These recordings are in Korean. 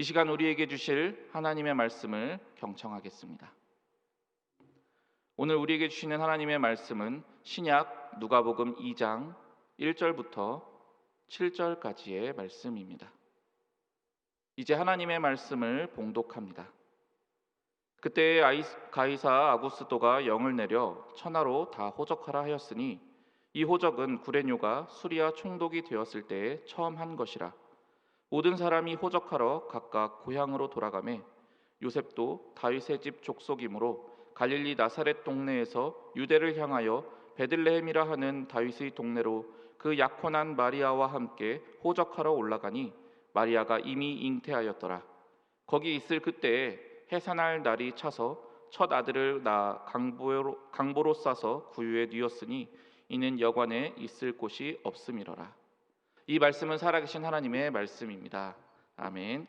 이 시간 우리에게 주실 하나님의 말씀을 경청하겠습니다. 오늘 우리에게 주시는 하나님의 말씀은 신약 누가복음 2장 1절부터 7절까지의 말씀입니다. 이제 하나님의 말씀을 봉독합니다. 그때 가이사 아구스도가 영을 내려 천하로 다 호적하라 하였으니 이 호적은 구레뇨가 수리아 총독이 되었을 때에 처음 한 것이라. 모든 사람이 호적하러 각각 고향으로 돌아가매 요셉도 다윗의 집 족속이므로 갈릴리 나사렛 동네에서 유대를 향하여 베들레헴이라 하는 다윗의 동네로 그 약혼한 마리아와 함께 호적하러 올라가니 마리아가 이미 잉태하였더라. 거기 있을 그때에 해산할 날이 차서 첫 아들을 낳아 강보로 싸서 구유에 뉘었으니 이는 여관에 있을 곳이 없음이러라. 이 말씀은 살아계신 하나님의 말씀입니다. 아멘.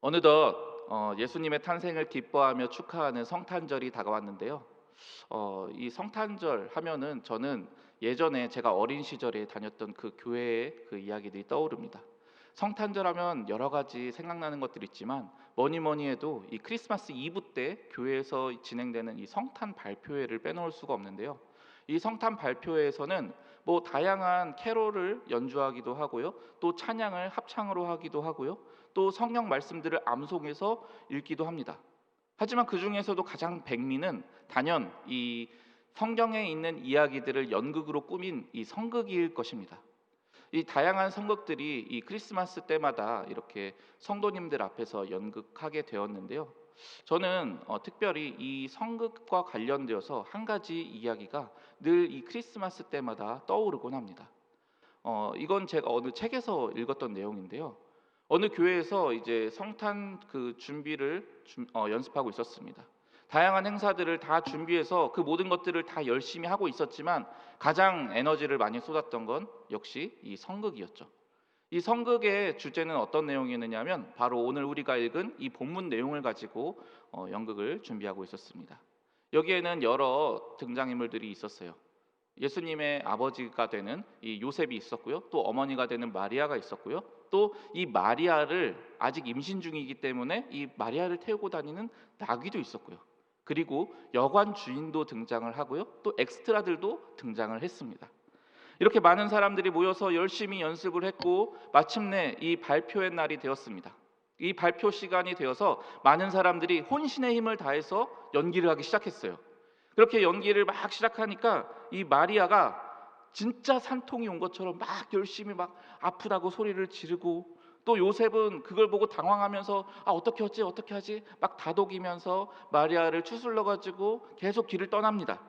어느덧 예수님의 탄생을 기뻐하며 축하하는 성탄절이 다가왔는데요. 이 성탄절 하면은 저는 예전에 제가 어린 시절에 다녔던 그 교회의 그 이야기들이 떠오릅니다. 성탄절 하면 여러 가지 생각나는 것들이 있지만 뭐니 해도 이 크리스마스 이브 때 교회에서 진행되는 이 성탄 발표회를 빼놓을 수가 없는데요. 이 성탄 발표회에서는 뭐 다양한 캐롤을 연주하기도 하고요, 또 찬양을 합창으로 하기도 하고요, 또 성경 말씀들을 암송해서 읽기도 합니다. 하지만 그 중에서도 가장 백미는 단연 이 성경에 있는 이야기들을 연극으로 꾸민 이 성극일 것입니다. 이 다양한 성극들이 이 크리스마스 때마다 이렇게 성도님들 앞에서 연극하게 되었는데요. 저는 특별히 이 성극과 관련되어서 한 가지 이야기가 늘 이 크리스마스 때마다 떠오르곤 합니다. 이건 제가 어느 책에서 읽었던 내용인데요. 어느 교회에서 이제 성탄 그 준비를 연습하고 있었습니다. 다양한 행사들을 다 준비해서 그 모든 것들을 다 열심히 하고 있었지만 가장 에너지를 많이 쏟았던 건 역시 이 성극이었죠. 이 성극의 주제는 어떤 내용이었느냐면 바로 오늘 우리가 읽은 이 본문 내용을 가지고 연극을 준비하고 있었습니다. 여기에는 여러 등장인물들이 있었어요. 예수님의 아버지가 되는 이 요셉이 있었고요, 또 어머니가 되는 마리아가 있었고요, 또 이 마리아를 아직 임신 중이기 때문에 이 마리아를 태우고 다니는 나귀도 있었고요, 그리고 여관 주인도 등장을 하고요, 또 엑스트라들도 등장을 했습니다. 이렇게 많은 사람들이 모여서 열심히 연습을 했고 마침내 이 발표의 날이 되었습니다. 이 발표 시간이 되어서 많은 사람들이 혼신의 힘을 다해서 연기를 하기 시작했어요. 그렇게 연기를 막 시작하니까 이 마리아가 진짜 산통이 온 것처럼 막 열심히 막 아프다고 소리를 지르고, 또 요셉은 그걸 보고 당황하면서 어떻게 하지 막 다독이면서 마리아를 추슬러 가지고 계속 길을 떠납니다.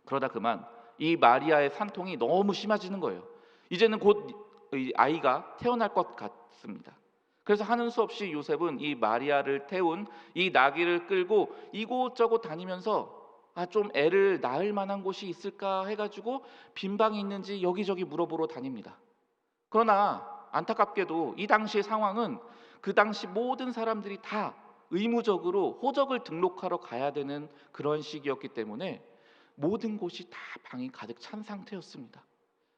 그러다 그만 이 마리아의 산통이 너무 심해지는 거예요. 이제는 곧 이 아이가 태어날 것 같습니다. 그래서 하는 수 없이 요셉은 이 마리아를 태운 이 나귀를 끌고 이곳저곳 다니면서 좀 애를 낳을 만한 곳이 있을까 해가지고 빈방이 있는지 여기저기 물어보러 다닙니다. 그러나 안타깝게도 이 당시의 상황은 그 당시 모든 사람들이 다 의무적으로 호적을 등록하러 가야 되는 그런 시기였기 때문에 모든 곳이 다 방이 가득 찬 상태였습니다.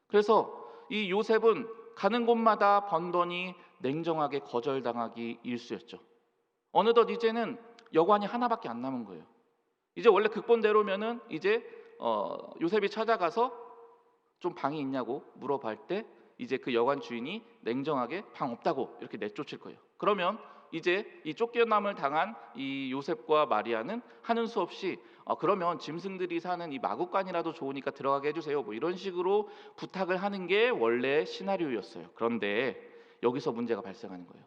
그래서 이 요셉은 가는 곳마다 번번이 냉정하게 거절당하기 일쑤였죠. 어느덧 이제는 여관이 하나밖에 안 남은 거예요. 이제 원래 극본대로면은 이제 요셉이 찾아가서 좀 방이 있냐고 물어볼 때 이제 그 여관 주인이 냉정하게 방 없다고 이렇게 내쫓을 거예요. 그러면 이제 이 쫓겨남을 당한 이 요셉과 마리아는 하는 수 없이 그러면 짐승들이 사는 이 마구간이라도 좋으니까 들어가게 해주세요, 뭐 이런 식으로 부탁을 하는 게 원래 시나리오였어요. 그런데 여기서 문제가 발생하는 거예요.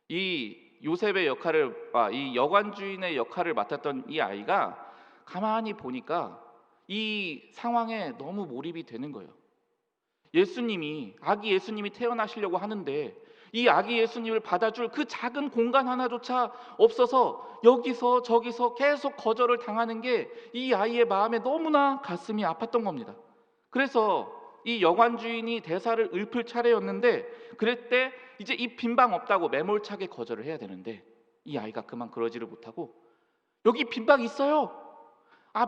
이 요셉의 역할을 이 여관 주인의 역할을 맡았던 이 아이가 가만히 보니까 이 상황에 너무 몰입이 되는 거예요. 아기 예수님이 태어나시려고 하는데 이 아기 예수님을 받아줄 그 작은 공간 하나조차 없어서 여기서 저기서 계속 거절을 당하는 게 이 아이의 마음에 너무나 가슴이 아팠던 겁니다. 그래서 이 여관 주인이 대사를 읊을 차례였는데 그럴 때 이제 이 빈방 없다고 매몰차게 거절을 해야 되는데 이 아이가 그만 그러지를 못하고 여기 빈방 있어요.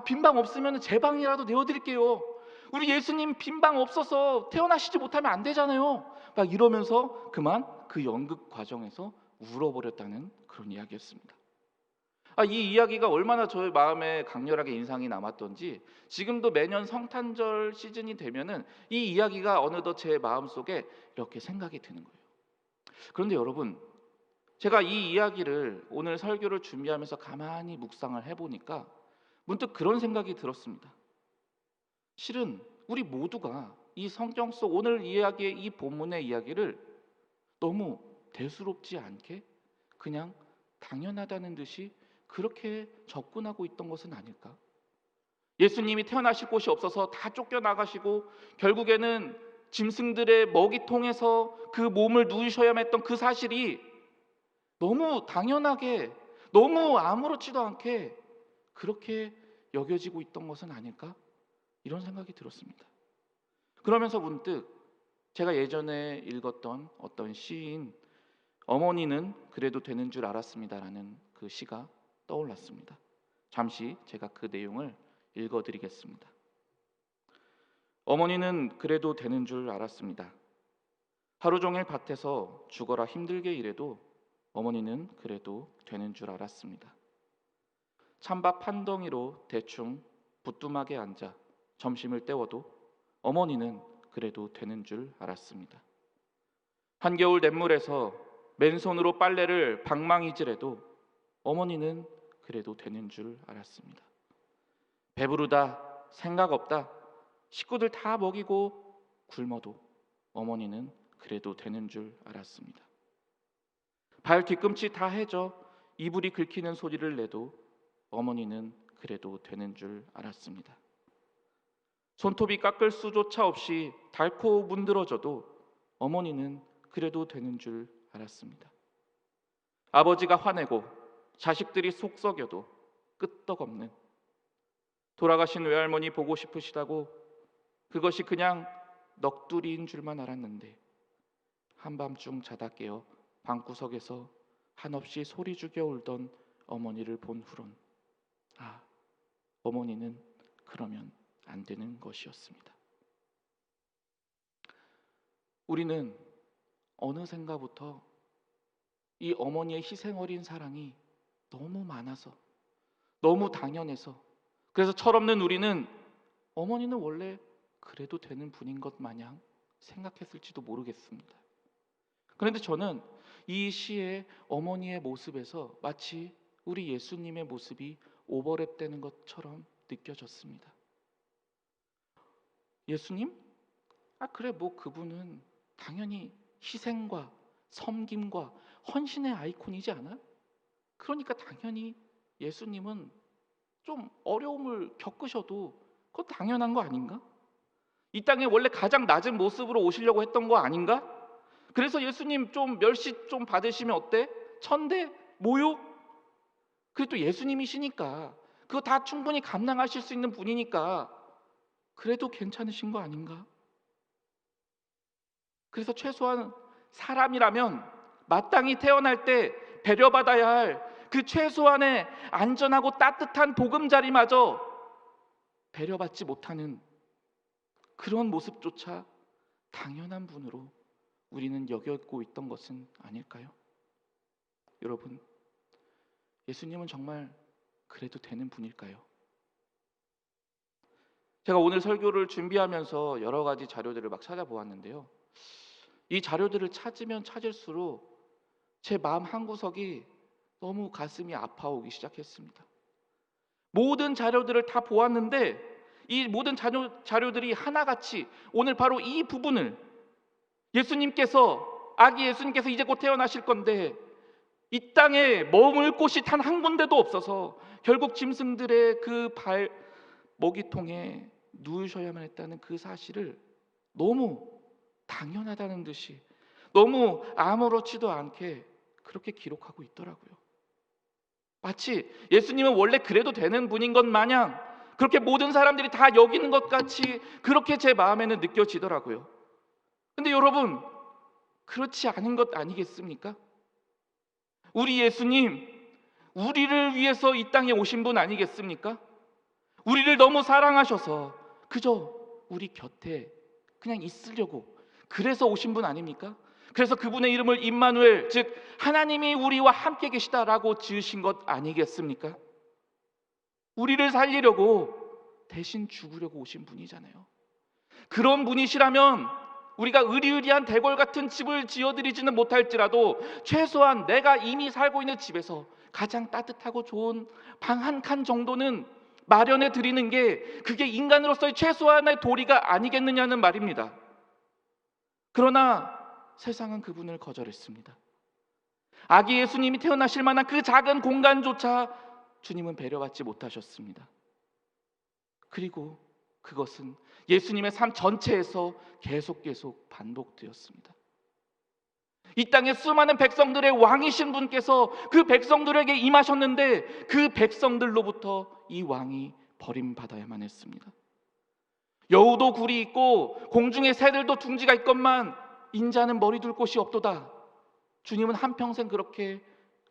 빈방 없으면 제 방이라도 내어드릴게요. 우리 예수님 빈방 없어서 태어나시지 못하면 안 되잖아요. 막 이러면서 그만 그 연극 과정에서 울어버렸다는 그런 이야기였습니다. 이 이야기가 얼마나 저의 마음에 강렬하게 인상이 남았던지 지금도 매년 성탄절 시즌이 되면은 이 이야기가 어느덧 제 마음속에 이렇게 생각이 드는 거예요. 그런데 여러분, 제가 이 이야기를 오늘 설교를 준비하면서 가만히 묵상을 해보니까 문득 그런 생각이 들었습니다. 실은 우리 모두가 이 성경 속 오늘 이야기의 이 본문의 이야기를 너무 대수롭지 않게 그냥 당연하다는 듯이 그렇게 접근하고 있던 것은 아닐까? 예수님이 태어나실 곳이 없어서 다 쫓겨나가시고 결국에는 짐승들의 먹이통에서 그 몸을 누이셔야만 했던 그 사실이 너무 당연하게, 너무 아무렇지도 않게 그렇게 여겨지고 있던 것은 아닐까? 이런 생각이 들었습니다. 그러면서 문득 제가 예전에 읽었던 어떤 시인 어머니는 그래도 되는 줄 알았습니다라는 그 시가 떠올랐습니다. 잠시 제가 그 내용을 읽어드리겠습니다. 어머니는 그래도 되는 줄 알았습니다. 하루 종일 밭에서 죽어라 힘들게 일해도 어머니는 그래도 되는 줄 알았습니다. 찬밥 한 덩이로 대충 부뚜막에 앉아 점심을 때워도 어머니는 그래도 되는 줄 알았습니다. 한겨울 냇물에서 맨손으로 빨래를 방망이질해도 어머니는 그래도 되는 줄 알았습니다. 배부르다, 생각 없다, 식구들 다 먹이고 굶어도 어머니는 그래도 되는 줄 알았습니다. 발 뒤꿈치 다 해져 이불이 긁히는 소리를 내도 어머니는 그래도 되는 줄 알았습니다. 손톱이 깎을 수조차 없이 닳고 문드러져도 어머니는 그래도 되는 줄 알았습니다. 아버지가 화내고 자식들이 속 썩여도 끄떡없는 돌아가신 외할머니 보고 싶으시다고 그것이 그냥 넋두리인 줄만 알았는데 한밤중 자다 깨어 방구석에서 한없이 소리 죽여 울던 어머니를 본 후론 어머니는 그러면 안 되는 것이었습니다. 우리는 어느샌가부터 이 어머니의 희생 어린 사랑이 너무 많아서 너무 당연해서 그래서 철없는 우리는 어머니는 원래 그래도 되는 분인 것 마냥 생각했을지도 모르겠습니다. 그런데 저는 이 시의 어머니의 모습에서 마치 우리 예수님의 모습이 오버랩되는 것처럼 느껴졌습니다. 예수님? 그래 그분은 당연히 희생과 섬김과 헌신의 아이콘이지 않아? 그러니까 당연히 예수님은 좀 어려움을 겪으셔도 그건 당연한 거 아닌가? 이 땅에 원래 가장 낮은 모습으로 오시려고 했던 거 아닌가? 그래서 예수님 좀 멸시 좀 받으시면 어때? 천대? 모욕? 그래도 예수님이시니까 그거 다 충분히 감당하실 수 있는 분이니까 그래도 괜찮으신 거 아닌가? 그래서 최소한 사람이라면 마땅히 태어날 때 배려받아야 할 그 최소한의 안전하고 따뜻한 보금자리마저 배려받지 못하는 그런 모습조차 당연한 분으로 우리는 여겼고 있던 것은 아닐까요? 여러분, 예수님은 정말 그래도 되는 분일까요? 제가 오늘 설교를 준비하면서 여러 가지 자료들을 막 찾아보았는데요. 이 자료들을 찾으면 찾을수록 제 마음 한구석이 너무 가슴이 아파오기 시작했습니다. 모든 자료들을 다 보았는데 이 모든 자료들이 하나같이 오늘 바로 이 부분을 아기 예수님께서 이제 곧 태어나실 건데 이 땅에 머물 곳이 단 한 군데도 없어서 결국 짐승들의 그 발 먹이통에 누우셔야만 했다는 그 사실을 너무 당연하다는 듯이 너무 아무렇지도 않게 그렇게 기록하고 있더라고요. 마치 예수님은 원래 그래도 되는 분인 것 마냥 그렇게 모든 사람들이 다 여기는 것 같이 그렇게 제 마음에는 느껴지더라고요. 근데 여러분, 그렇지 않은 것 아니겠습니까? 우리 예수님, 우리를 위해서 이 땅에 오신 분 아니겠습니까? 우리를 너무 사랑하셔서 그저 우리 곁에 그냥 있으려고 그래서 오신 분 아닙니까? 그래서 그분의 이름을 임마누엘, 즉 하나님이 우리와 함께 계시다라고 지으신 것 아니겠습니까? 우리를 살리려고 대신 죽으려고 오신 분이잖아요. 그런 분이시라면 우리가 의리의리한 대궐 같은 집을 지어드리지는 못할지라도 최소한 내가 이미 살고 있는 집에서 가장 따뜻하고 좋은 방 한 칸 정도는 마련해 드리는 게 그게 인간으로서의 최소한의 도리가 아니겠느냐는 말입니다. 그러나 세상은 그분을 거절했습니다. 아기 예수님이 태어나실 만한 그 작은 공간조차 주님은 배려받지 못하셨습니다. 그리고 그것은 예수님의 삶 전체에서 계속 반복되었습니다. 이 땅의 수많은 백성들의 왕이신 분께서 그 백성들에게 임하셨는데 그 백성들로부터 이 왕이 버림받아야만 했습니다. 여우도 굴이 있고 공중의 새들도 둥지가 있건만 인자는 머리 둘 곳이 없도다. 주님은 한평생 그렇게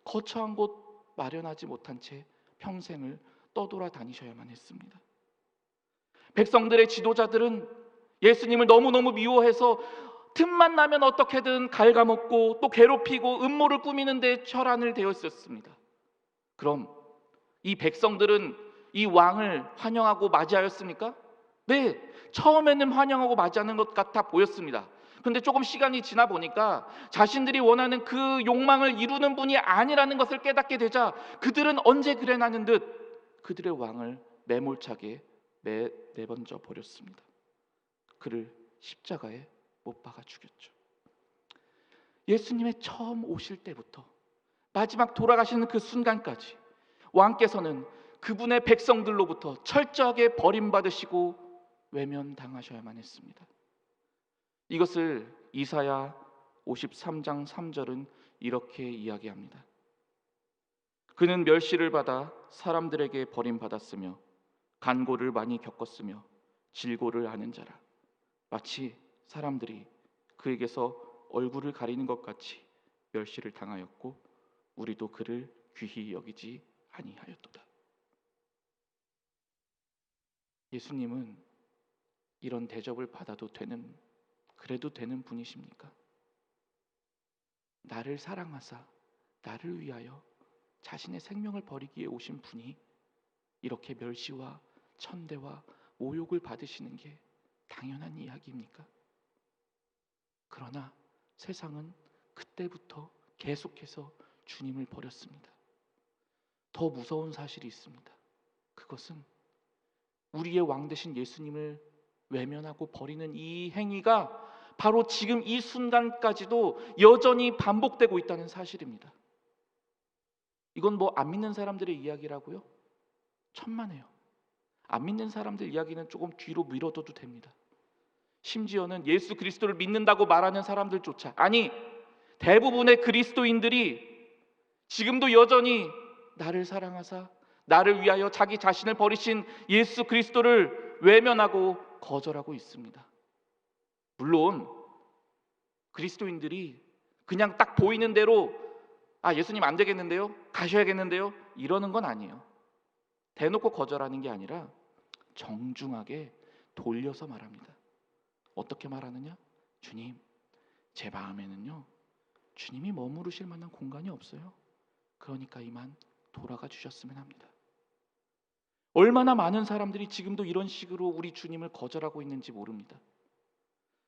거처한 곳 마련하지 못한 채 평생을 떠돌아 다니셔야만 했습니다. 백성들의 지도자들은 예수님을 너무너무 미워해서 틈만 나면 어떻게든 갉아먹고 또 괴롭히고 음모를 꾸미는데 혈안을 되어 있었습니다. 그럼 이 백성들은 이 왕을 환영하고 맞이하였습니까? 네, 처음에는 환영하고 맞이하는 것 같아 보였습니다. 그런데 조금 시간이 지나 보니까 자신들이 원하는 그 욕망을 이루는 분이 아니라는 것을 깨닫게 되자 그들은 언제 그래나는 듯 그들의 왕을 매몰차게 내번져 버렸습니다. 그를 십자가에 못 박아 죽였죠. 예수님의 처음 오실 때부터 마지막 돌아가시는 그 순간까지 왕께서는 그분의 백성들로부터 철저하게 버림받으시고 외면당하셔야만 했습니다. 이것을 이사야 53장 3절은 이렇게 이야기합니다. 그는 멸시를 받아 사람들에게 버림받았으며 간고를 많이 겪었으며 질고를 아는 자라. 마치 사람들이 그에게서 얼굴을 가리는 것 같이 멸시를 당하였고 우리도 그를 귀히 여기지 아니하였도다. 예수님은 이런 대접을 받아도 그래도 되는 분이십니까? 나를 사랑하사 나를 위하여 자신의 생명을 버리기에 오신 분이 이렇게 멸시와 천대와 모욕을 받으시는 게 당연한 이야기입니까? 그러나 세상은 그때부터 계속해서 주님을 버렸습니다. 더 무서운 사실이 있습니다. 그것은 우리의 왕 되신 예수님을 외면하고 버리는 이 행위가 바로 지금 이 순간까지도 여전히 반복되고 있다는 사실입니다. 이건 뭐 안 믿는 사람들의 이야기라고요? 천만에요. 안 믿는 사람들 이야기는 조금 뒤로 미뤄둬도 됩니다. 심지어는 예수 그리스도를 믿는다고 말하는 사람들조차, 아니 대부분의 그리스도인들이 지금도 여전히 나를 사랑하사 나를 위하여 자기 자신을 버리신 예수 그리스도를 외면하고 거절하고 있습니다. 물론 그리스도인들이 그냥 딱 보이는 대로 예수님 안 되겠는데요? 가셔야겠는데요? 이러는 건 아니에요. 대놓고 거절하는 게 아니라 정중하게 돌려서 말합니다. 어떻게 말하느냐? 주님, 제 마음에는요 주님이 머무르실 만한 공간이 없어요. 그러니까 이만 돌아가 주셨으면 합니다. 얼마나 많은 사람들이 지금도 이런 식으로 우리 주님을 거절하고 있는지 모릅니다.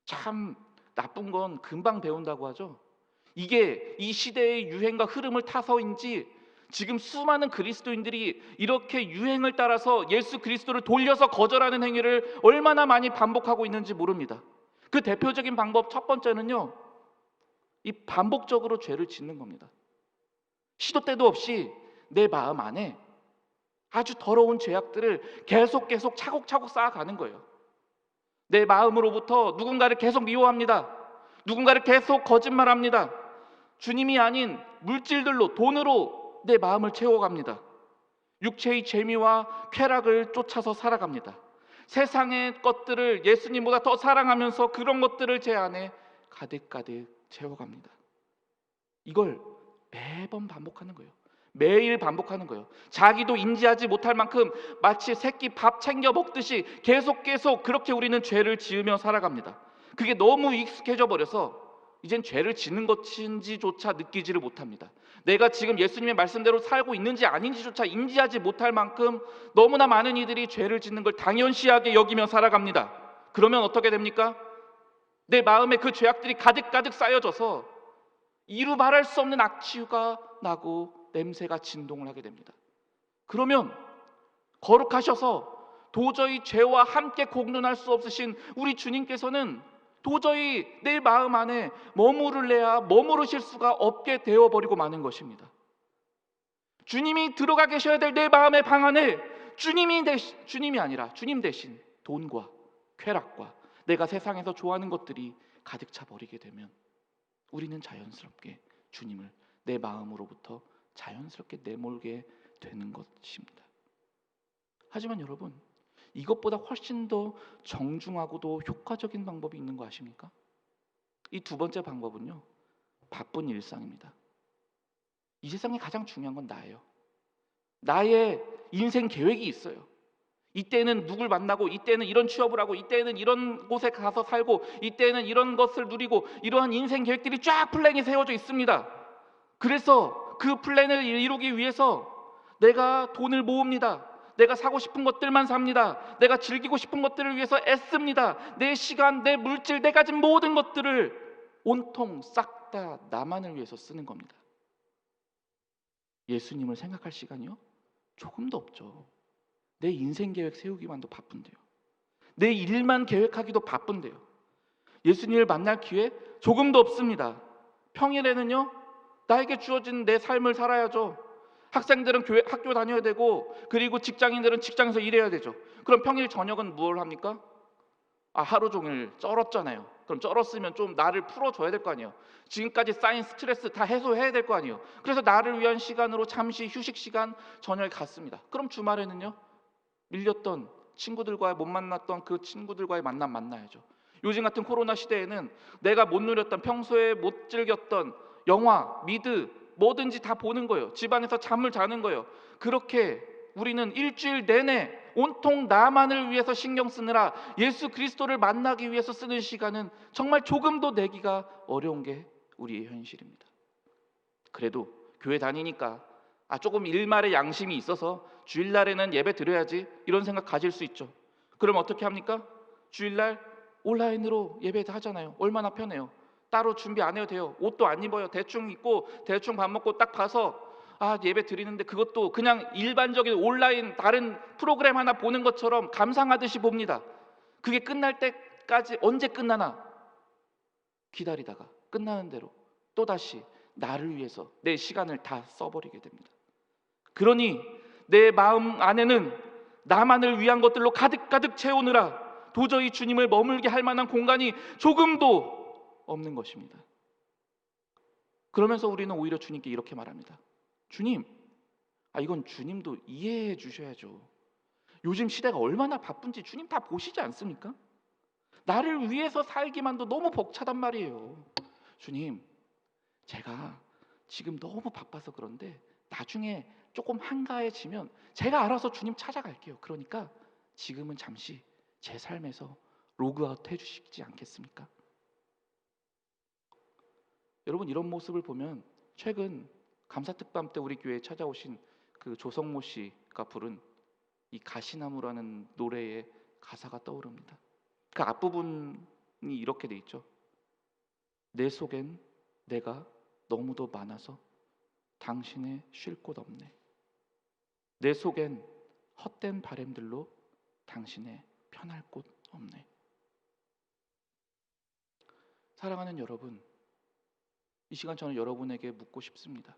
참 나쁜 건 금방 배운다고 하죠. 이게 이 시대의 유행과 흐름을 타서인지 지금 수많은 그리스도인들이 이렇게 유행을 따라서 예수 그리스도를 돌려서 거절하는 행위를 얼마나 많이 반복하고 있는지 모릅니다. 그 대표적인 방법 첫 번째는요, 이 반복적으로 죄를 짓는 겁니다. 시도 때도 없이 내 마음 안에 아주 더러운 죄악들을 계속 차곡차곡 쌓아가는 거예요. 내 마음으로부터 누군가를 계속 미워합니다. 누군가를 계속 거짓말합니다. 주님이 아닌 물질들로, 돈으로 내 마음을 채워갑니다. 육체의 재미와 쾌락을 쫓아서 살아갑니다. 세상의 것들을 예수님보다 더 사랑하면서 그런 것들을 제 안에 가득 채워갑니다. 이걸 매번 반복하는 거예요. 매일 반복하는 거예요. 자기도 인지하지 못할 만큼 마치 새끼 밥 챙겨 먹듯이 계속 그렇게 우리는 죄를 지으며 살아갑니다. 그게 너무 익숙해져 버려서 이젠 죄를 짓는 것인지조차 느끼지를 못합니다. 내가 지금 예수님의 말씀대로 살고 있는지 아닌지조차 인지하지 못할 만큼 너무나 많은 이들이 죄를 짓는 걸 당연시하게 여기며 살아갑니다. 그러면 어떻게 됩니까? 내 마음에 그 죄악들이 가득가득 쌓여져서 이루 말할 수 없는 악취가 나고 냄새가 진동을 하게 됩니다. 그러면 거룩하셔서 도저히 죄와 함께 공존할 수 없으신 우리 주님께서는 도저히 내 마음 안에 머무르실 수가 없게 되어버리고 마는 것입니다. 주님이 들어가 계셔야 될 내 마음의 방 안에 주님이 아니라 주님 대신 돈과 쾌락과 내가 세상에서 좋아하는 것들이 가득 차 버리게 되면 우리는 자연스럽게 주님을 내 마음으로부터 자연스럽게 내몰게 되는 것입니다. 하지만 여러분, 이것보다 훨씬 더 정중하고도 효과적인 방법이 있는 거 아십니까? 이 두 번째 방법은요, 바쁜 일상입니다. 이 세상에 가장 중요한 건 나예요. 나의 인생 계획이 있어요. 이때는 누굴 만나고, 이때는 이런 취업을 하고, 이때는 이런 곳에 가서 살고, 이때는 이런 것을 누리고, 이러한 인생 계획들이 쫙 플랜이 세워져 있습니다. 그래서 그 플랜을 이루기 위해서 내가 돈을 모읍니다. 내가 사고 싶은 것들만 삽니다. 내가 즐기고 싶은 것들을 위해서 애씁니다. 내 시간, 내 물질, 내 가진 모든 것들을 온통 싹 다 나만을 위해서 쓰는 겁니다. 예수님을 생각할 시간이요? 조금도 없죠. 내 인생 계획 세우기만도 바쁜데요. 내 일만 계획하기도 바쁜데요. 예수님을 만날 기회 조금도 없습니다. 평일에는요, 나에게 주어진 내 삶을 살아야죠. 학생들은 학교 다녀야 되고, 그리고 직장인들은 직장에서 일해야 되죠. 그럼 평일 저녁은 뭘 합니까? 하루 종일 쩔었잖아요. 그럼 쩔었으면 좀 나를 풀어줘야 될 거 아니에요. 지금까지 쌓인 스트레스 다 해소해야 될 거 아니에요. 그래서 나를 위한 시간으로 잠시 휴식 시간 저녁에 갔습니다. 그럼 주말에는요, 밀렸던 친구들과 못 만났던 그 친구들과의 만나야죠. 요즘 같은 코로나 시대에는 내가 못 누렸던, 평소에 못 즐겼던 영화, 미드, 뭐든지 다 보는 거예요. 집안에서 잠을 자는 거예요. 그렇게 우리는 일주일 내내 온통 나만을 위해서 신경 쓰느라 예수 그리스도를 만나기 위해서 쓰는 시간은 정말 조금도 내기가 어려운 게 우리의 현실입니다. 그래도 교회 다니니까 조금 일말의 양심이 있어서 주일날에는 예배 드려야지, 이런 생각 가질 수 있죠. 그럼 어떻게 합니까? 주일날 온라인으로 예배 하잖아요. 얼마나 편해요. 따로 준비 안 해도 돼요. 옷도 안 입어요. 대충 입고 대충 밥 먹고 딱 가서 예배 드리는데, 그것도 그냥 일반적인 온라인 다른 프로그램 하나 보는 것처럼 감상하듯이 봅니다. 그게 끝날 때까지 언제 끝나나 기다리다가 끝나는 대로 또다시 나를 위해서 내 시간을 다 써버리게 됩니다. 그러니 내 마음 안에는 나만을 위한 것들로 가득가득 채우느라 도저히 주님을 머물게 할 만한 공간이 조금도 없는 것입니다. 그러면서 우리는 오히려 주님께 이렇게 말합니다. 주님, 이건 주님도 이해해 주셔야죠. 요즘 시대가 얼마나 바쁜지 주님 다 보시지 않습니까? 나를 위해서 살기만도 너무 벅차단 말이에요. 주님, 제가 지금 너무 바빠서 그런데 나중에 조금 한가해지면 제가 알아서 주님 찾아갈게요. 그러니까 지금은 잠시 제 삶에서 로그아웃 해주시지 않겠습니까? 여러분, 이런 모습을 보면 최근 감사특밤 때 우리 교회에 찾아오신 그 조성모 씨가 부른 이 가시나무라는 노래의 가사가 떠오릅니다. 그 앞부분이 이렇게 돼 있죠. 내 속엔 내가 너무도 많아서 당신의 쉴 곳 없네. 내 속엔 헛된 바램들로 당신의 편할 곳 없네. 사랑하는 여러분, 이 시간 저는 여러분에게 묻고 싶습니다.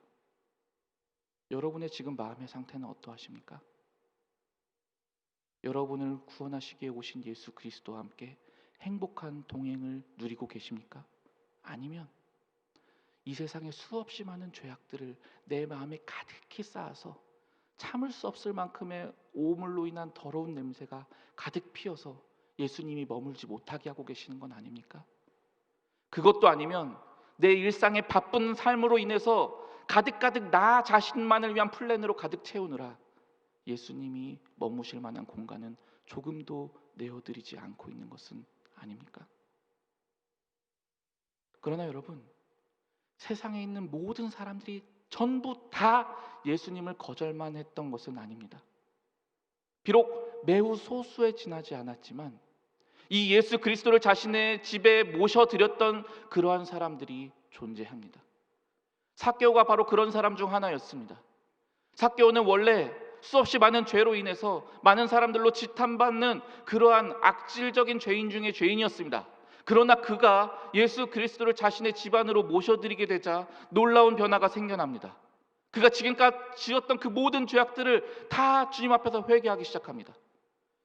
여러분의 지금 마음의 상태는 어떠하십니까? 여러분을 구원하시기에 오신 예수 그리스도와 함께 행복한 동행을 누리고 계십니까? 아니면 이 세상에 수없이 많은 죄악들을 내 마음에 가득히 쌓아서 참을 수 없을 만큼의 오물로 인한 더러운 냄새가 가득 피어서 예수님이 머물지 못하게 하고 계시는 건 아닙니까? 그것도 아니면 내 일상의 바쁜 삶으로 인해서 가득가득 나 자신만을 위한 플랜으로 가득 채우느라 예수님이 머무실 만한 공간은 조금도 내어드리지 않고 있는 것은 아닙니까? 그러나 여러분, 세상에 있는 모든 사람들이 전부 다 예수님을 거절만 했던 것은 아닙니다. 비록 매우 소수에 지나지 않았지만 이 예수 그리스도를 자신의 집에 모셔드렸던 그러한 사람들이 존재합니다. 삭개오가 바로 그런 사람 중 하나였습니다. 삭개오는 원래 수없이 많은 죄로 인해서 많은 사람들로 지탄받는 그러한 악질적인 죄인 중에 죄인이었습니다. 그러나 그가 예수 그리스도를 자신의 집안으로 모셔드리게 되자 놀라운 변화가 생겨납니다. 그가 지금까지 지었던 그 모든 죄악들을 다 주님 앞에서 회개하기 시작합니다.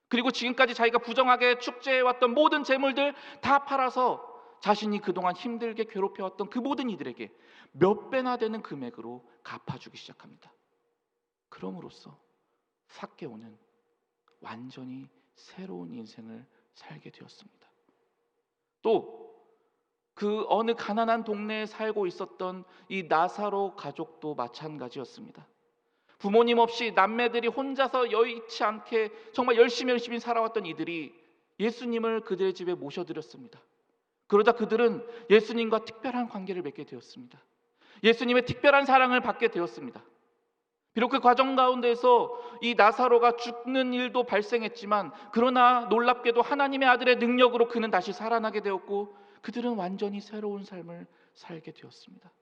그리고 지금까지 자기가 부정하게 축제해왔던 모든 재물들 다 팔아서 자신이 그동안 힘들게 괴롭혀왔던 그 모든 이들에게 몇 배나 되는 금액으로 갚아주기 시작합니다. 그럼으로써 삭개오는 완전히 새로운 인생을 살게 되었습니다. 또 그 어느 가난한 동네에 살고 있었던 이 나사로 가족도 마찬가지였습니다. 부모님 없이 남매들이 혼자서 여의치 않게 정말 열심히 살아왔던 이들이 예수님을 그들의 집에 모셔드렸습니다. 그러자 그들은 예수님과 특별한 관계를 맺게 되었습니다. 예수님의 특별한 사랑을 받게 되었습니다. 비록 그 과정 가운데서 이 나사로가 죽는 일도 발생했지만 그러나 놀랍게도 하나님의 아들의 능력으로 그는 다시 살아나게 되었고 그들은 완전히 새로운 삶을 살게 되었습니다.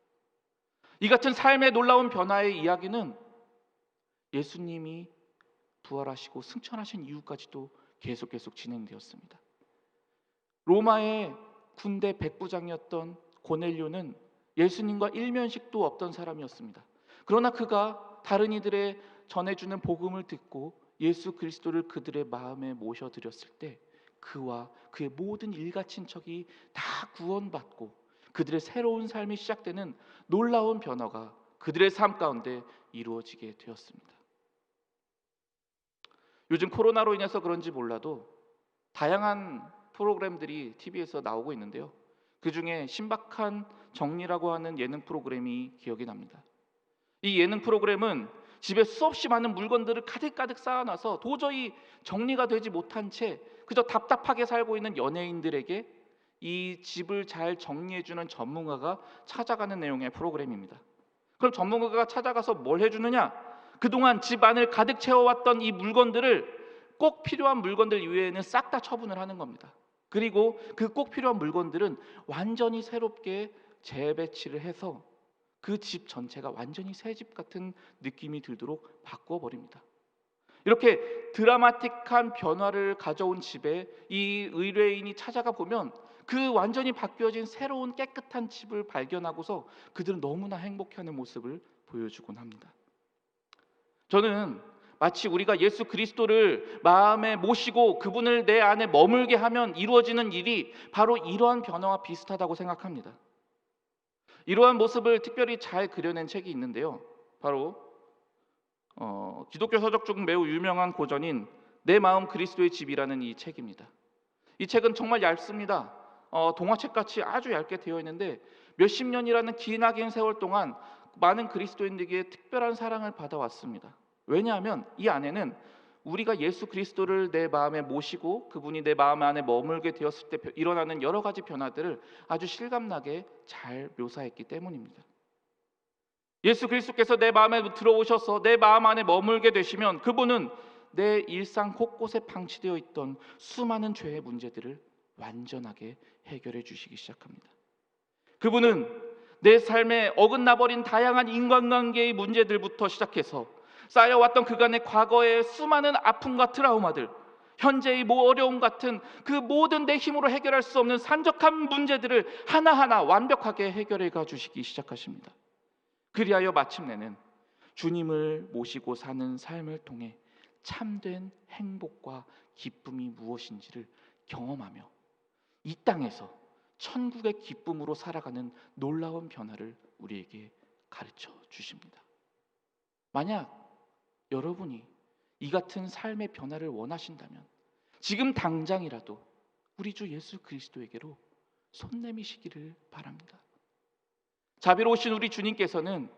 이 같은 삶의 놀라운 변화의 이야기는 예수님이 부활하시고 승천하신 이후까지도 계속 진행되었습니다. 로마의 군대 백부장이었던 고넬료는 예수님과 일면식도 없던 사람이었습니다. 그러나 그가 다른 이들의 전해주는 복음을 듣고 예수 그리스도를 그들의 마음에 모셔드렸을 때 그와 그의 모든 일가 친척이 다 구원받고 그들의 새로운 삶이 시작되는 놀라운 변화가 그들의 삶 가운데 이루어지게 되었습니다. 요즘 코로나로 인해서 그런지 몰라도 다양한 프로그램들이 TV에서 나오고 있는데요. 그중에 신박한 정리라고 하는 예능 프로그램이 기억이 납니다. 이 예능 프로그램은 집에 수없이 많은 물건들을 가득 쌓아놔서 도저히 정리가 되지 못한 채 그저 답답하게 살고 있는 연예인들에게 이 집을 잘 정리해주는 전문가가 찾아가는 내용의 프로그램입니다. 그럼 전문가가 찾아가서 뭘 해주느냐? 그동안 집 안을 가득 채워왔던 이 물건들을 꼭 필요한 물건들 이외에는 싹 다 처분을 하는 겁니다. 그리고 그 꼭 필요한 물건들은 완전히 새롭게 재배치를 해서 그 집 전체가 완전히 새 집 같은 느낌이 들도록 바꿔버립니다. 이렇게 드라마틱한 변화를 가져온 집에 이 의뢰인이 찾아가 보면 그 완전히 바뀌어진 새로운 깨끗한 집을 발견하고서 그들은 너무나 행복해하는 모습을 보여주곤 합니다. 저는 마치 우리가 예수 그리스도를 마음에 모시고 그분을 내 안에 머물게 하면 이루어지는 일이 바로 이러한 변화와 비슷하다고 생각합니다. 이러한 모습을 특별히 잘 그려낸 책이 있는데요. 바로 기독교 서적 중 매우 유명한 고전인 내 마음 그리스도의 집이라는 이 책입니다. 이 책은 정말 얇습니다. 동화책같이 아주 얇게 되어 있는데 몇십 년이라는 기나긴 세월 동안 많은 그리스도인들에게 특별한 사랑을 받아왔습니다. 왜냐하면 이 안에는 우리가 예수 그리스도를 내 마음에 모시고 그분이 내 마음 안에 머물게 되었을 때 일어나는 여러 가지 변화들을 아주 실감나게 잘 묘사했기 때문입니다. 예수 그리스도께서 내 마음에 들어오셔서 내 마음 안에 머물게 되시면 그분은 내 일상 곳곳에 방치되어 있던 수많은 죄의 문제들을 완전하게 해결해 주시기 시작합니다. 그분은 내 삶에 어긋나버린 다양한 인간관계의 문제들부터 시작해서 쌓여왔던 그간의 과거의 수많은 아픔과 트라우마들, 현재의 어려움 같은 그 모든 내 힘으로 해결할 수 없는 산적한 문제들을 하나하나 완벽하게 해결해 가 주시기 시작하십니다. 그리하여 마침내는 주님을 모시고 사는 삶을 통해 참된 행복과 기쁨이 무엇인지를 경험하며 이 땅에서 천국의 기쁨으로 살아가는 놀라운 변화를 우리에게 가르쳐 주십니다. 만약 여러분이 이 같은 삶의 변화를 원하신다면 지금 당장이라도 우리 주 예수 그리스도에게로 손 내미시기를 바랍니다. 자비로우신 우리 주님께서는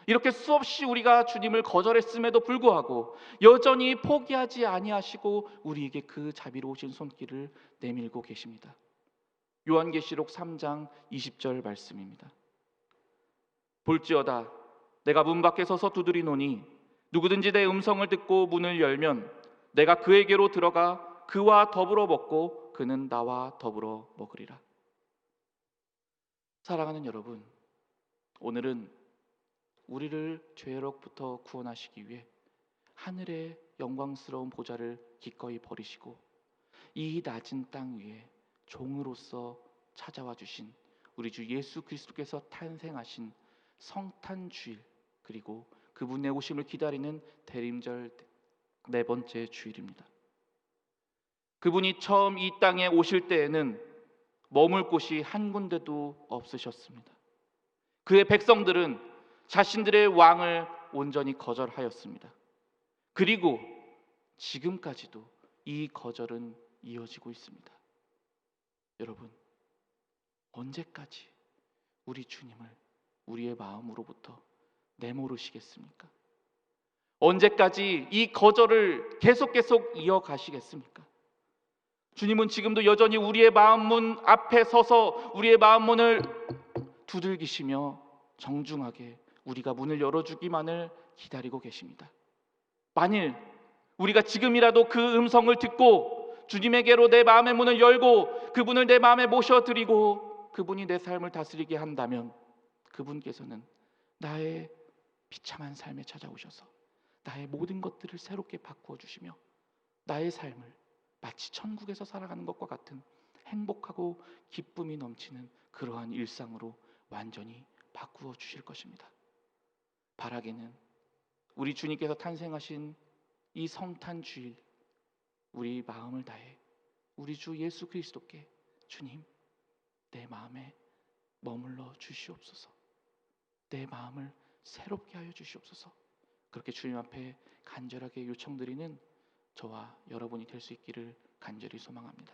이렇게 수없이 우리가 주님을 거절했음에도 불구하고 여전히 포기하지 아니하시고 우리에게 그 자비로우신 손길을 내밀고 계십니다. 요한계시록 3장 20절 말씀입니다. 볼지어다 내가 문 밖에 서서 두드리노니 누구든지 내 음성을 듣고 문을 열면 내가 그에게로 들어가 그와 더불어 먹고 그는 나와 더불어 먹으리라. 사랑하는 여러분, 오늘은 우리를 죄로부터 구원하시기 위해 하늘의 영광스러운 보좌를 기꺼이 버리시고 이 낮은 땅 위에 종으로서 찾아와 주신 우리 주 예수 그리스도께서 탄생하신 성탄 주일, 그리고 그분의 오심을 기다리는 대림절 네 번째 주일입니다. 그분이 처음 이 땅에 오실 때에는 머물 곳이 한 군데도 없으셨습니다. 그의 백성들은 자신들의 왕을 온전히 거절하였습니다. 그리고 지금까지도 이 거절은 이어지고 있습니다. 여러분, 언제까지 우리 주님을 우리의 마음으로부터 내모르시겠습니까? 언제까지 이 거절을 계속 이어가시겠습니까? 주님은 지금도 여전히 우리의 마음 문 앞에 서서 우리의 마음 문을 두들기시며 정중하게 우리가 문을 열어주기만을 기다리고 계십니다. 만일 우리가 지금이라도 그 음성을 듣고 주님에게로 내 마음의 문을 열고 그분을 내 마음에 모셔드리고 그분이 내 삶을 다스리게 한다면 그분께서는 나의 비참한 삶에 찾아오셔서 나의 모든 것들을 새롭게 바꾸어 주시며 나의 삶을 마치 천국에서 살아가는 것과 같은 행복하고 기쁨이 넘치는 그러한 일상으로 완전히 바꾸어 주실 것입니다. 바라기는 우리 주님께서 탄생하신 이 성탄 주일, 우리 마음을 다해 우리 주 예수 그리스도께 주님, 내 마음에 머물러 주시옵소서. 내 마음을 새롭게 하여 주시옵소서. 그렇게 주님 앞에 간절하게 요청드리는 저와 여러분이 될 수 있기를 간절히 소망합니다.